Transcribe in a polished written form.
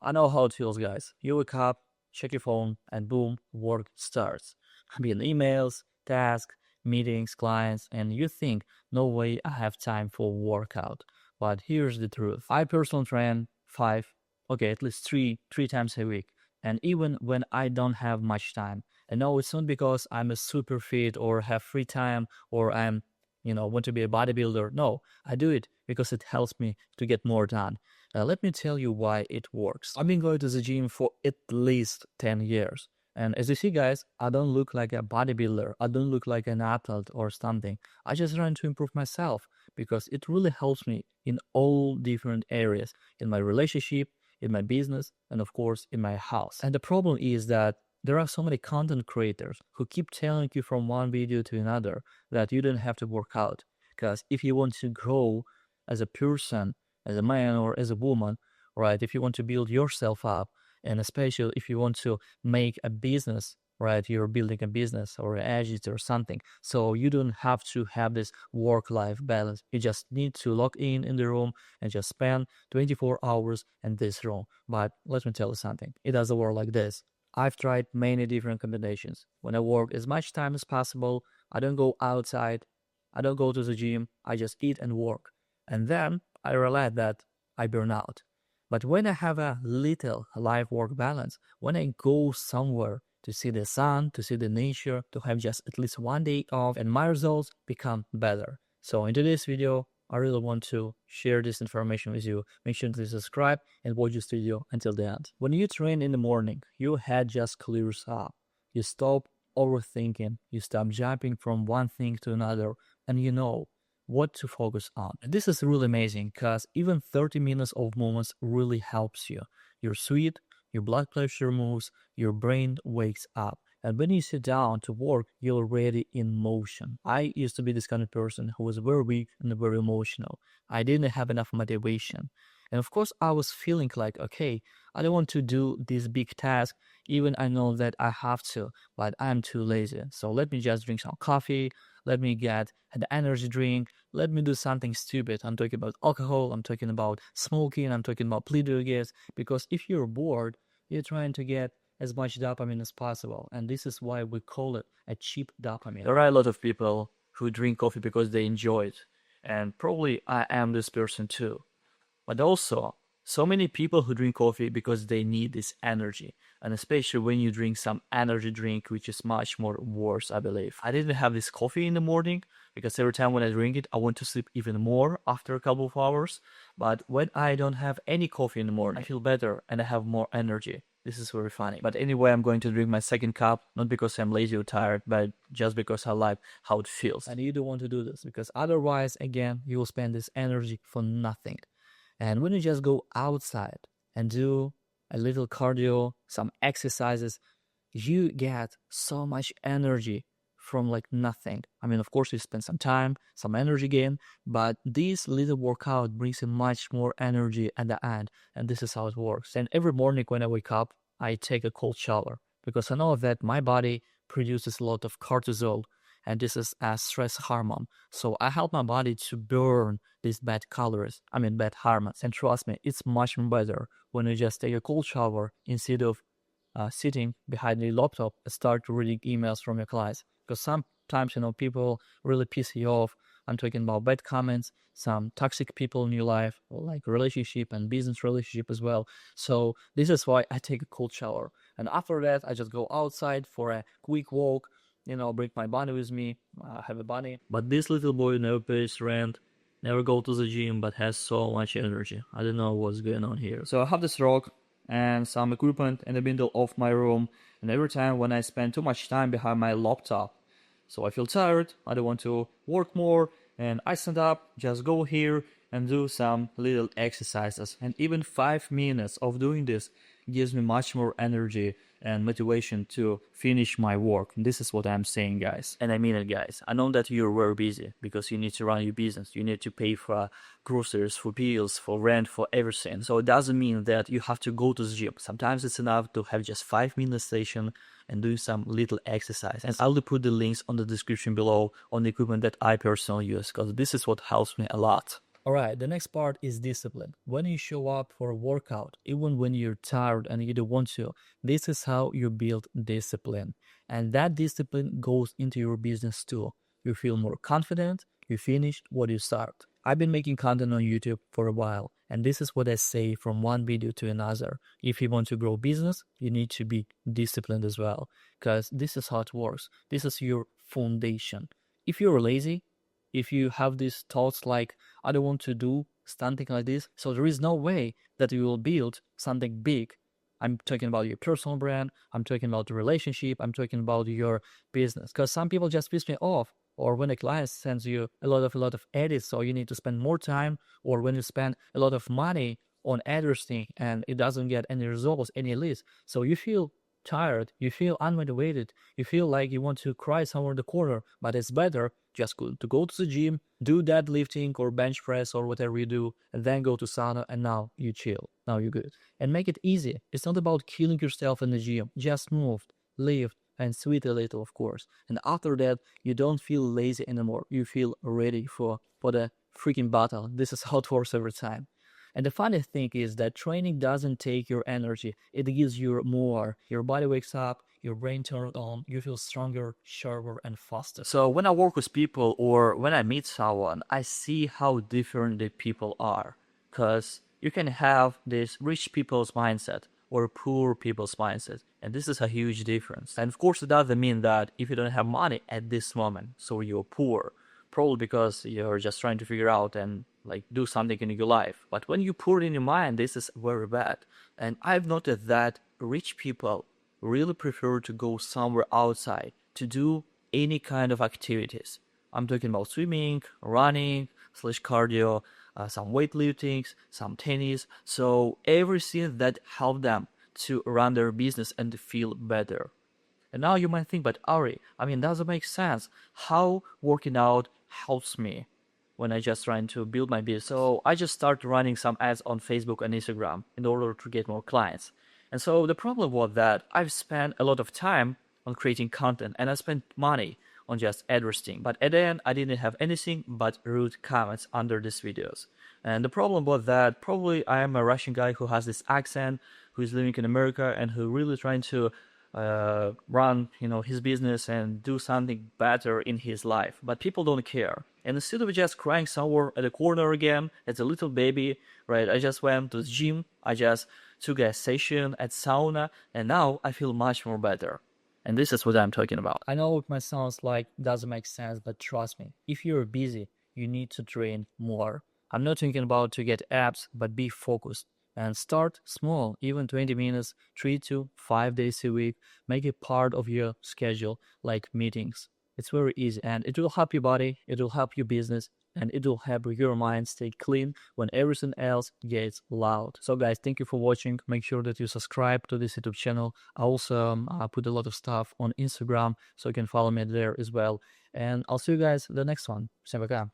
I know how it feels, guys. You wake up, check your phone, and boom, work starts. Be in emails, tasks, meetings, clients, and you think, no way I have time for workout. But here's the truth. I personally train at least three times a week. And even when I don't have much time. And no, it's not because I'm a super fit or have free time or want to be a bodybuilder. No, I do it because it helps me to get more done. Let me tell you why it works. I've been going to the gym for at least 10 years. And as you see, guys, I don't look like a bodybuilder. I don't look like an athlete or something. I just trying to improve myself because it really helps me in all different areas, in my relationship, in my business, and of course, in my house. And the problem is that there are so many content creators who keep telling you from one video to another that you don't have to work out. Because if you want to grow as a person, as a man or as a woman, right, if you want to build yourself up, and especially if you want to make a business, right, you're building a business or an agency or something, so you don't have to have this work-life balance. You just need to log in the room and just spend 24 hours in this room. But let me tell you something, it doesn't work like this. I've tried many different combinations. When I work as much time as possible, I don't go outside, I don't go to the gym, I just eat and work. And then I realize that I burn out. But when I have a little life-work balance, when I go somewhere to see the sun, to see the nature, to have just at least one day off, and my results become better. So in today's video, I really want to share this information with you. Make sure to subscribe and watch this video until the end. When you train in the morning, your head just clears up. You stop overthinking, you stop jumping from one thing to another, and you know what to focus on. And this is really amazing because even 30 minutes of movements really helps you. You're sweet, your blood pressure moves, your brain wakes up. And when you sit down to work, you're already in motion. I used to be this kind of person who was very weak and very emotional. I didn't have enough motivation. And of course, I was feeling like, okay, I don't want to do this big task, even I know that I have to, but I'm too lazy. So let me just drink some coffee, let me get an energy drink, let me do something stupid. I'm talking about alcohol, I'm talking about smoking, I'm talking about video games, because if you're bored, you're trying to get as much dopamine as possible. And this is why we call it a cheap dopamine. There are a lot of people who drink coffee because they enjoy it. And probably I am this person too. But also, so many people who drink coffee because they need this energy. And especially when you drink some energy drink, which is much more worse, I believe. I didn't have this coffee in the morning because every time when I drink it, I want to sleep even more after a couple of hours. But when I don't have any coffee in the morning, I feel better and I have more energy. This is very funny. But anyway, I'm going to drink my second cup, not because I'm lazy or tired, but just because I like how it feels. And you don't want to do this because otherwise, again, you will spend this energy for nothing. And when you just go outside and do a little cardio, some exercises, you get so much energy from like nothing. I mean, of course, you spend some time, some energy gain, but this little workout brings you much more energy at the end. And this is how it works. And every morning when I wake up, I take a cold shower because I know that my body produces a lot of cortisol, and this is a stress hormone. So I help my body to burn these bad calories, bad hormones. And trust me, it's much better when you just take a cold shower instead of sitting behind the laptop and start reading emails from your clients. Because sometimes, people really piss you off. I'm talking about bad comments, some toxic people in your life, like relationship and business relationship as well. So this is why I take a cold shower. And after that, I just go outside for a quick walk, bring my bunny with me. I have a bunny. But this little boy never pays rent, never go to the gym, but has so much energy. I don't know what's going on here. So I have this rock and some equipment in the middle of my room. And every time when I spend too much time behind my laptop, so I feel tired, I don't want to work more, and I stand up, just go here and do some little exercises. And even 5 minutes of doing this gives me much more energy and motivation to finish my work. And this is what I'm saying, guys. And I mean it, guys. I know that you're very busy because you need to run your business. You need to pay for groceries, for bills, for rent, for everything. So it doesn't mean that you have to go to the gym. Sometimes it's enough to have just 5 minutes session and do some little exercise. And I'll put the links on the description below on the equipment that I personally use, because this is what helps me a lot. Alright, the next part is discipline. When you show up for a workout, even when you're tired and you don't want to, this is how you build discipline. And that discipline goes into your business too. You feel more confident, you finish what you start. I've been making content on YouTube for a while, and this is what I say from one video to another. If you want to grow business, you need to be disciplined as well, because this is how it works. This is your foundation. If you're lazy, if you have these thoughts like, I don't want to do something like this, so there is no way that you will build something big. I'm talking about your personal brand, I'm talking about the relationship, I'm talking about your business. Because some people just piss me off. Or when a client sends you a lot of edits, so you need to spend more time, or when you spend a lot of money on editing and it doesn't get any results, any leads. So you feel tired, you feel unmotivated, you feel like you want to cry somewhere in the corner, but it's better just to go to the gym, do deadlifting or bench press or whatever you do, and then go to sauna, and now you chill, now you're good. And make it easy. It's not about killing yourself in the gym. Just move, lift, and sweat a little, of course. And after that, you don't feel lazy anymore. You feel ready for the freaking battle. This is how it works every time. And the funny thing is that training doesn't take your energy, it gives you more. Your body wakes up, your brain turns on, you feel stronger, sharper, and faster. So when I work with people or when I meet someone, I see how different the people are. Because you can have this rich people's mindset or poor people's mindset. And this is a huge difference. And of course, it doesn't mean that if you don't have money at this moment, so you're poor. Probably because you're just trying to figure out and like do something in your life. But when you put it in your mind, this is very bad. And I've noticed that rich people really prefer to go somewhere outside to do any kind of activities. I'm talking about swimming, running, slash cardio, some weightlifting, some tennis. So everything that help them to run their business and to feel better. And now you might think, but Ari, I mean, does it make sense? How working out helps me when I just trying to build my business? So I just start running some ads on Facebook and Instagram in order to get more clients. And so the problem was that I've spent a lot of time on creating content and I spent money on just advertising. But at the end, I didn't have anything but rude comments under these videos. And the problem was that probably I am a Russian guy who has this accent, who is living in America and who really trying to run his business and do something better in his life, but people don't care. And instead of just crying somewhere at the corner again as a little baby, right, I just went to the gym, I just took a session at sauna, and now I feel much more better. And this is what I'm talking about. I know it might sound like doesn't make sense, but trust me, if you're busy, you need to train more. I'm not thinking about to get abs, but be focused. And start small, even 20 minutes, 3 to 5 days a week. Make it part of your schedule, like meetings. It's very easy and it will help your body, it will help your business, and it will help your mind stay clean when everything else gets loud. So guys, thank you for watching. Make sure that you subscribe to this YouTube channel. I also put a lot of stuff on Instagram, so you can follow me there as well. And I'll see you guys in the next one. Всем пока.